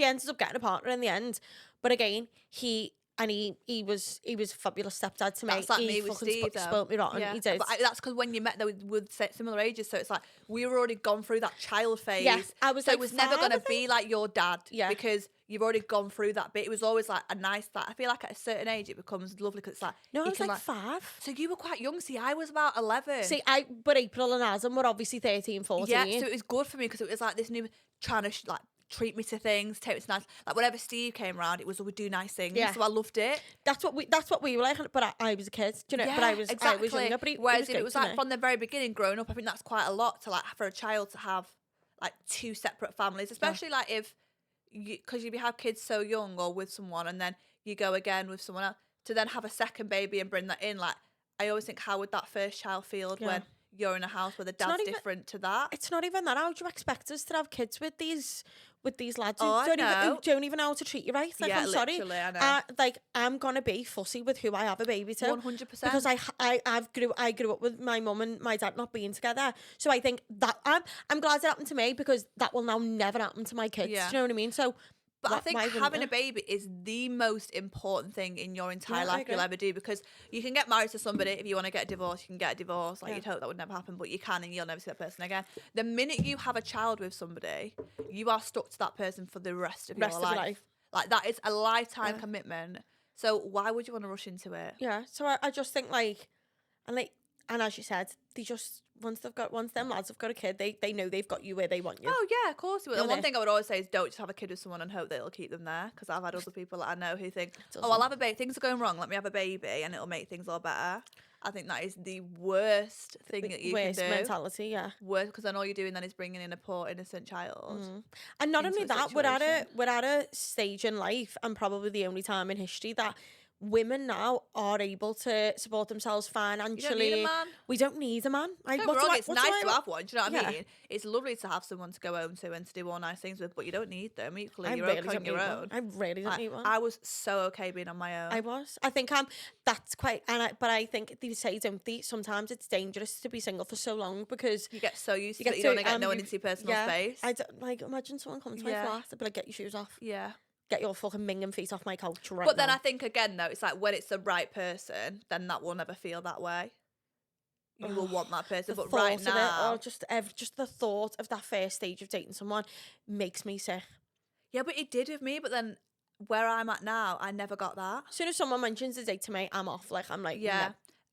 ended up getting a partner in the end, but again, he was a fabulous stepdad to me. That's like he me with Steve, though. spoke me rotten. Yeah. He did. But that's because when you met, they were similar ages, so it's like we were already gone through that child phase. Yeah, I was so like it was never 5, going to be like your dad. Yeah. Because you've already gone through that bit. It was always like a nice, like I feel like at a certain age it becomes lovely because it's like No, I you was can, like 5. So you were quite young. See, I was about 11. See, but April and Adam were obviously 13, 14. Yeah, so it was good for me because it was like this new trying to like treat me to things, take me to nice, like whenever Steve came around, it was we do nice things. Yeah. So I loved it. That's what we were like. But I was a kid, do you know? Yeah, but I was exactly. younger. But whereas it if it was like from the very beginning, growing up, I think that's quite a lot to like for a child to have like 2 separate families, especially like if because you have kids so young or with someone, and then you go again with someone else to then have a second baby and bring that in. Like I always think, how would that first child feel when you're in a house where the dad's different to that? It's not even that. How do you expect us to have kids with these lads Oh, who don't even know how to treat you right? Like, Yeah, I'm sorry. literally, I know. Like I'm gonna be fussy with who I have a baby to. 100%. Because I grew up with my mum and my dad not being together. So I think that I'm glad it happened to me because that will now never happen to my kids. Yeah. Do you know what I mean? So But I think having a baby is the most important thing in your entire life you'll ever do, because you can get married to somebody. If you want to get a divorce, you can get a divorce. Like you'd hope that would never happen, but you can, and you'll never see that person again. The minute you have a child with somebody, you are stuck to that person for the rest of your life. Like that is a lifetime commitment. So why would you want to rush into it? Yeah. So I just think and as you said, they just once them lads have got a kid, they know they've got you where they want you. Oh yeah, of course you will. And one they? thing I would always say is don't just have a kid with someone and hope that it'll keep them there, because I've had other people that I know who think, oh, I'll have a baby, things are going wrong, let me have a baby and it'll make things all better. I think that is the worst thing that you can do. Worst mentality, yeah. Worst, because then all you're doing then is bringing in a poor innocent child. And not only a that, we're at a stage in life, and probably the only time in history that women now are able to support themselves financially. You don't need a man. We don't need a man. Don't get me wrong, it's nice to have one. Do you know what I mean? It's lovely to have someone to go home to and to do all nice things with, but you don't need them. Equally, you're okay on your own. I really don't need one. I was so okay being on my own. I think that's quite, but I think they say, don't they, sometimes it's dangerous to be single for so long because you get so used to it, you don't want to get no one into your personal space. I don't, like, imagine someone coming to my flat, they'd be like, get your shoes off. Yeah. Get your fucking minging feet off my couch right But then now. I think again though, it's like when it's the right person, then that will never feel that way. You will want that person, but right now, just the thought of that first stage of dating someone makes me sick. Yeah, but it did with me. But then where I'm at now, I never got that. As soon as someone mentions a date to me, I'm off. Like I'm like, yeah.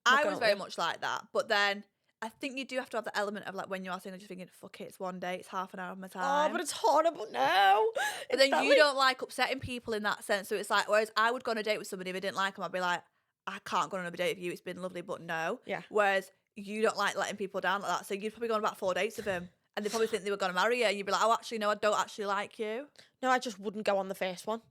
no, I was very much like that, but then I think you do have to have the element of like when you are single, just thinking, fuck it, it's one day, it's half an hour of my time. Oh, but it's horrible now. But then you don't like upsetting people in that sense. So it's like, whereas I would go on a date with somebody if I didn't like them, I'd be like, I can't go on another date with you. It's been lovely, but no. Yeah. Whereas you don't like letting people down like that. So you'd probably go on about 4 dates with them. And they probably think they were going to marry you. And you'd be like, oh, actually, no, I don't actually like you. No, I just wouldn't go on the first one.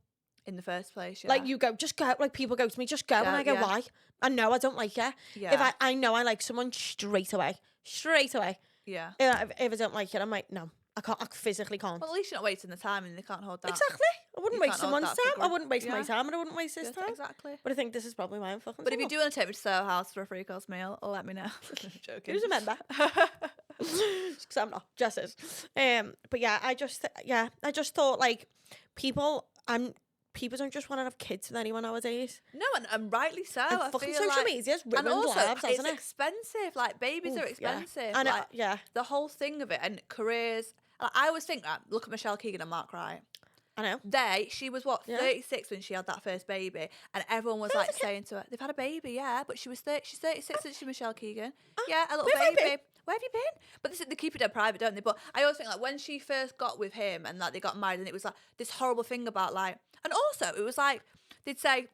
In the first place, yeah. Like, you go, just go. Like, people go to me, just go. And I go, why? I know I don't like you. Yeah. If I know I like someone straight away. Yeah. If I don't like it, I'm like, no, I physically can't. Well, at least you're not wasting the time and they can't hold that. Exactly. I wouldn't waste someone's time. I wouldn't waste my Yeah. time and I wouldn't waste his time. Exactly. But I think this is probably why I'm fucking But if you single. do want to take me to Soho House for a 3-course meal, let me know. Joking. Who's a member? Because I'm not. Jess is. But yeah, I just thought like people don't just want to have kids with anyone nowadays. No, and rightly so. And I fucking feel social like, media's and ruined also, lives, hasn't it's it? expensive. Like, babies are Oof, yeah. expensive. And like, yeah. the whole thing of it and careers. Like, I always think that, look at Michelle Keegan and Mark Wright. I know. She was what, 36 when she had that first baby, and everyone was like saying to her, they've had a baby, yeah, but she's 36 since she's Michelle Keegan. Yeah, a little where have you baby. been? Where have you been? But they keep it dead private, don't they? But I always think like when she first got with him and like they got married, and it was like this horrible thing about like, and also it was like they'd say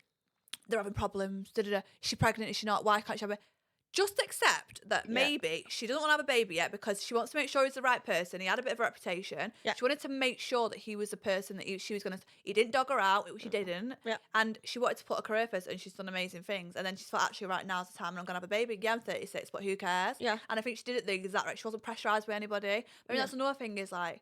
they're having problems. She's pregnant, is she not? Why can't she have a? Just accept that maybe she doesn't want to have a baby yet because she wants to make sure he's the right person. He had a bit of a reputation. Yeah. She wanted to make sure that he was the person that she was going to... He didn't dog her out, which he didn't. Yeah. And she wanted to put a career first, and she's done amazing things. And then she's thought, actually, right now's the time and I'm going to have a baby. Yeah, I'm 36, but who cares? Yeah. And I think she did it the exact right. She wasn't pressurised by anybody. I mean, that's another thing is like,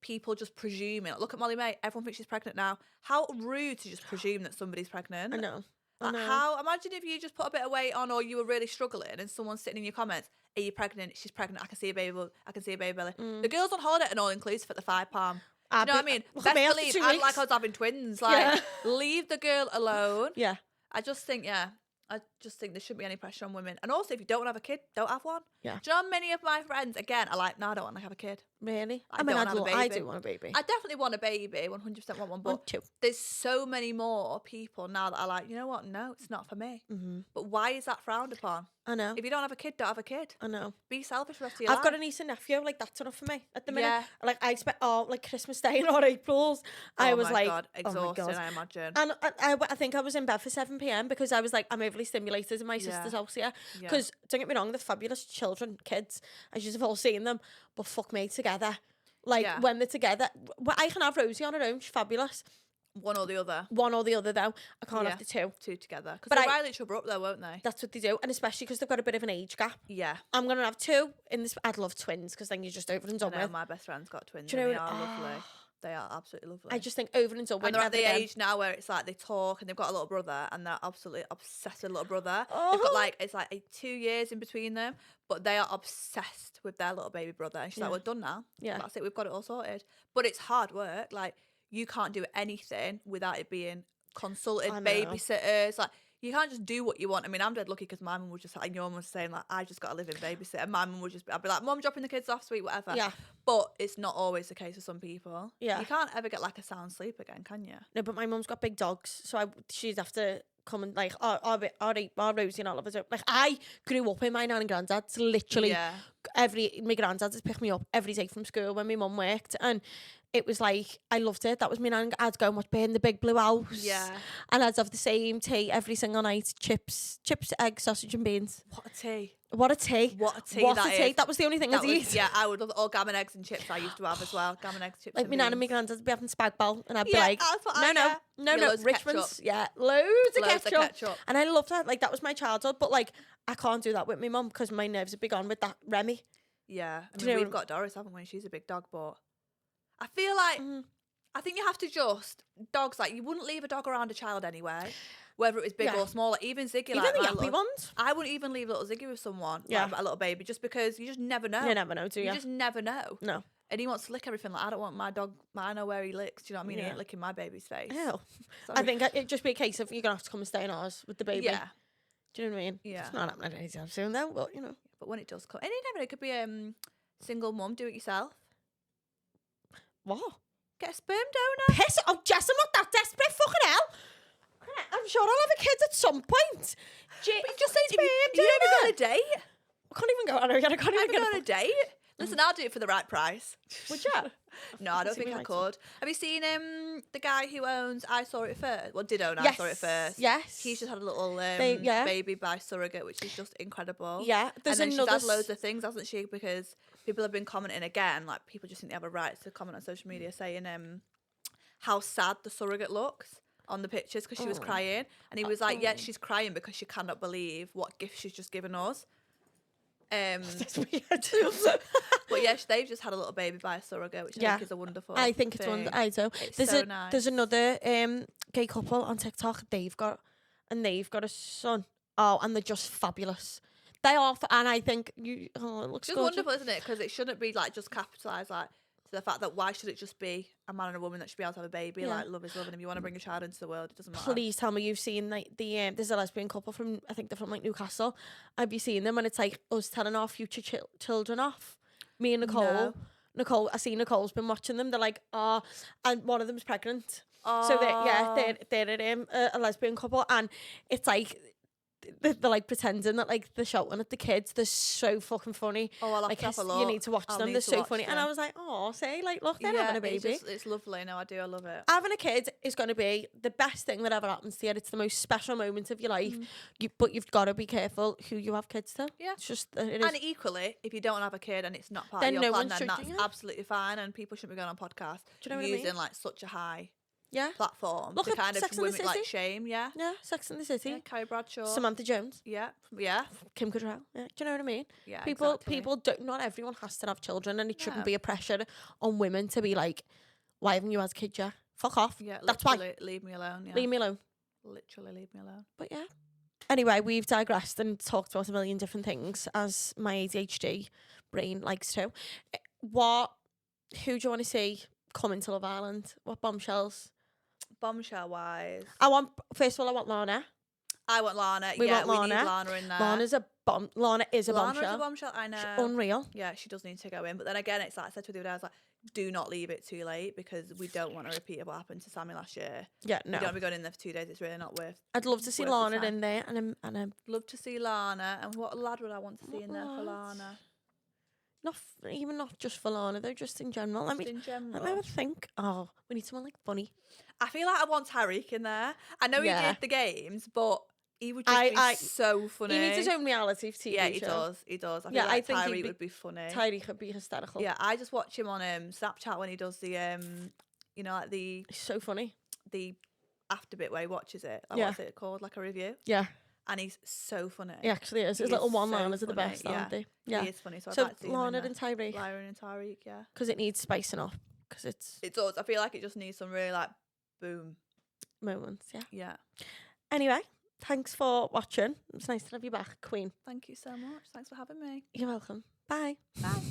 people just presuming. Like, look at Molly May. Everyone thinks she's pregnant now. How rude to just presume that somebody's pregnant. I know. Like, how? Imagine if you just put a bit of weight on, or you were really struggling, and someone's sitting in your comments, "Are you pregnant? She's pregnant. I can see a baby. I can see a baby belly." The girls on holiday and all inclusive at the 5 pound. Do you know what I mean? Best believe I'd like I was having twins. Like, leave the girl alone. Yeah. I just think there shouldn't be any pressure on women. And also, if you don't want to have a kid, don't have one. Yeah. Do you know how many of my friends, again, are like, no, I don't want to have a kid. Really? I mean, I do want a baby. I definitely want a baby, 100% want one, but Want to. there's so many more people now that are like, you know what, no, it's not for me. Mm-hmm. But why is that frowned upon? I know. If you don't have a kid, don't have a kid. I know. Be selfish for the rest of your life. I've got a niece and nephew, like that's enough for me at the minute. Yeah. Like I spent like Christmas Day and or April's. I was like, God, exhausted, oh my God. I imagine. And I think I was in bed for 7 p.m. because I was like, I'm overly stimulated in my sister's house here. Because don't get me wrong, they're fabulous children, kids. I should have all seen them, but fuck me, together. Like when they're together, I can have Rosie on her own. She's fabulous. One or the other. One or the other, though. I can't have the two. Two together. Because But they'll rile each other up, though, won't they? That's what they do, and especially because they've got a bit of an age gap. Yeah. I'm going to have two in this. I'd love twins because then you're just over and done with. My best friend's got twins. Do you And know they are what- lovely. They are absolutely lovely. I just think over and done with. And they're at the never again. age now where it's like they talk and they've got a little brother and they're absolutely obsessed with a little brother. They've Oh. got like, it's like 2 years in between them, but they are obsessed with their little baby brother. And she's like, we're done now. Yeah. That's it. We've got it all sorted. But it's hard work. Like, you can't do anything without it being consulted, I know. babysitters. Like, you can't just do what you want. I mean, I'm dead lucky because my mum was just like, your mum was saying like, I just got to live in babysitter. My mum would just, I'd be like, Mum, dropping the kids off, sweet, whatever. Yeah. But it's not always the case for some people. Yeah. You can't ever get like a sound sleep again, can you? No, but my mum's got big dogs, so she'd have to come and like, our Rosie and all of us. Like, I grew up in my nan and granddad's. Literally, my granddad has picked me up every day from school when my mum worked, and it was like, I loved it. That was me nan. I'd go and watch Burn the Big Blue House. Yeah. And I'd have the same tea every single night. Chips, eggs, sausage and beans. What a tea. What a tea. What a tea What that a tea. is. That was the only thing I'd eat. Yeah, I would love all gammon eggs and chips I used to have as well. Gammon eggs, chips Like and my nan and my beans. granddad would be having spag bowl, and I'd be Yeah, like, that's what no, loads of Richmond's, ketchup. yeah, loads of Loads of ketchup. ketchup. And I loved that. Like, that was my childhood, but like, I can't do that with my mum because my nerves would be gone with that Remy. Yeah. I Do mean, you know we've got Doris, haven't we? She's a big dog, but I feel like, I think you have to dogs, like, you wouldn't leave a dog around a child anyway, whether it was big or small. Like, even Ziggy, Even like the my yappy little- ones. I wouldn't even leave little Ziggy with someone, Yeah. like a little baby, just because you just never know. You never know, do you? You just never know. No. And he wants to lick everything. Like, I don't want my dog, I know where he licks. Do you know what I mean? He Yeah. ain't licking my baby's face. Ew. Sorry. I think it'd just be a case of you're going to have to come and stay in ours with the baby. Yeah. Do you know what I mean? Yeah. It's not happening anytime soon, though, but, you know. But when it does come, and you never know, it could be single mum, do it yourself. What? Get a sperm donor. Piss off, Jess, I'm not that desperate, fucking hell. I'm sure I'll have a kid at some point. But you just say sperm you never donor. got a date. can't even go on again. I can't even I've get been on a date. Listen, I'll do it for the right price. Would you? No, I don't See, think we I might could. Have you seen the guy who owns I Saw It First? Well, did own I Yes. Saw It First. Yes. He's just had a little yeah. baby by surrogate, which is just incredible. Yeah. There's and then another. she's had loads of things, hasn't she? Because people have been commenting again, like people just think they have a right to comment on social media saying how sad the surrogate looks on the pictures because she was crying. And he was like, yeah, she's crying because she cannot believe what gift she's just given us. That's weird. But yeah, they've just had a little baby by a surrogate, which I think is a wonderful I think it's thing. one. I do. It's There's so nice. There's another gay couple on TikTok. They've got a son. Oh, and they're just fabulous. They are, and I think it looks It's just gorgeous. wonderful, isn't it? Because it shouldn't be like just capitalised like to the fact that why should it just be a man and a woman that should be able to have a baby? Yeah. Like love is love, and if you want to bring a child into the world, it doesn't matter. Please tell me you've seen like the there's a lesbian couple from I think they're from like Newcastle. Have you seen them? And it's like us telling our future children off. Me and Nicole. No. I see Nicole's been watching them. They're like, and one of them's pregnant. Oh. So they're a lesbian couple, and it's like they're like pretending that like they're shouting at the kids. They're so fucking funny. Oh, I'll have like to have a look. you need to watch I'll them. need They're to so watch funny. And them. I was like, oh, say like look, they're having a baby. It's lovely. No, I do. I love it. Having a kid is going to be the best thing that ever happens to you. It's the most special moment of your life. But you've got to be careful who you have kids to. Yeah. It's just it is. And equally, if you don't have a kid and it's not part Then of your no plan, one's then that's judging you. absolutely fine. And people shouldn't be going on podcasts Do you know what I using mean? like such a high Yeah. platform Look to at kind of Sex and the women like City. shame. Yeah. Yeah. Sex and the City. Yeah, Carrie Bradshaw. Samantha Jones. Yeah. Yeah. Kim Cattrall. Yeah. Do you know what I mean? Yeah. People exactly. don't. Not everyone has to have children, and it shouldn't No. be a pressure on women to be like, why haven't you had kids yet? Fuck off. Yeah. That's literally, why. Leave me alone. Yeah. Leave me alone. Literally leave me alone. But yeah. Anyway, we've digressed and talked about a million different things, as my ADHD brain likes to. Who do you want to see come into Love Island? What bombshells? Bombshell wise, First of all, I want Lana. I want Lana. We yeah, want we need Lana. Lana in there. Lana is a bombshell. Lana's a bombshell. bombshell. I know. Unreal. Yeah, she does need to go in. But then again, it's like I said to the other day, I was like, do not leave it too late because we don't want a repeat of what happened to Sammy last year. Yeah, We no. don't want to be going in there for 2 days. It's really not worth. I'd love to see worth the Lana time. in there, and Love to see Lana. And what lad would I want to see What in there for lad? Lana? not just for Lana though, just in general. Just Let in me general. have a think. Oh, we need someone like funny. I feel like I want Tyreek in there. I know Yeah. he did the games, but he would just be so funny. He needs his own reality TV Yeah, he show. does. He does. I feel Yeah, like I think he'd Tyreek be- would be funny. Tyree could be hysterical. Yeah, I just watch him on Snapchat when he does the like He's so funny. the after bit where he watches it. Like, Yeah. what's it called? Like a review. Yeah, And he's so funny. he actually is. His He little is one-liners so are the funny, best, yeah. aren't they? Yeah. He is funny. So, I'd So like to see him in Lana there. and Tyree, Lyra and Tyreek, yeah. because it needs spicing up. Because it's It does. I feel like it just needs some really like boom. moments. Yeah. Yeah. Anyway, thanks for watching. It's nice to have you back, Queen. Thank you so much. Thanks for having me. You're welcome. Bye. Bye.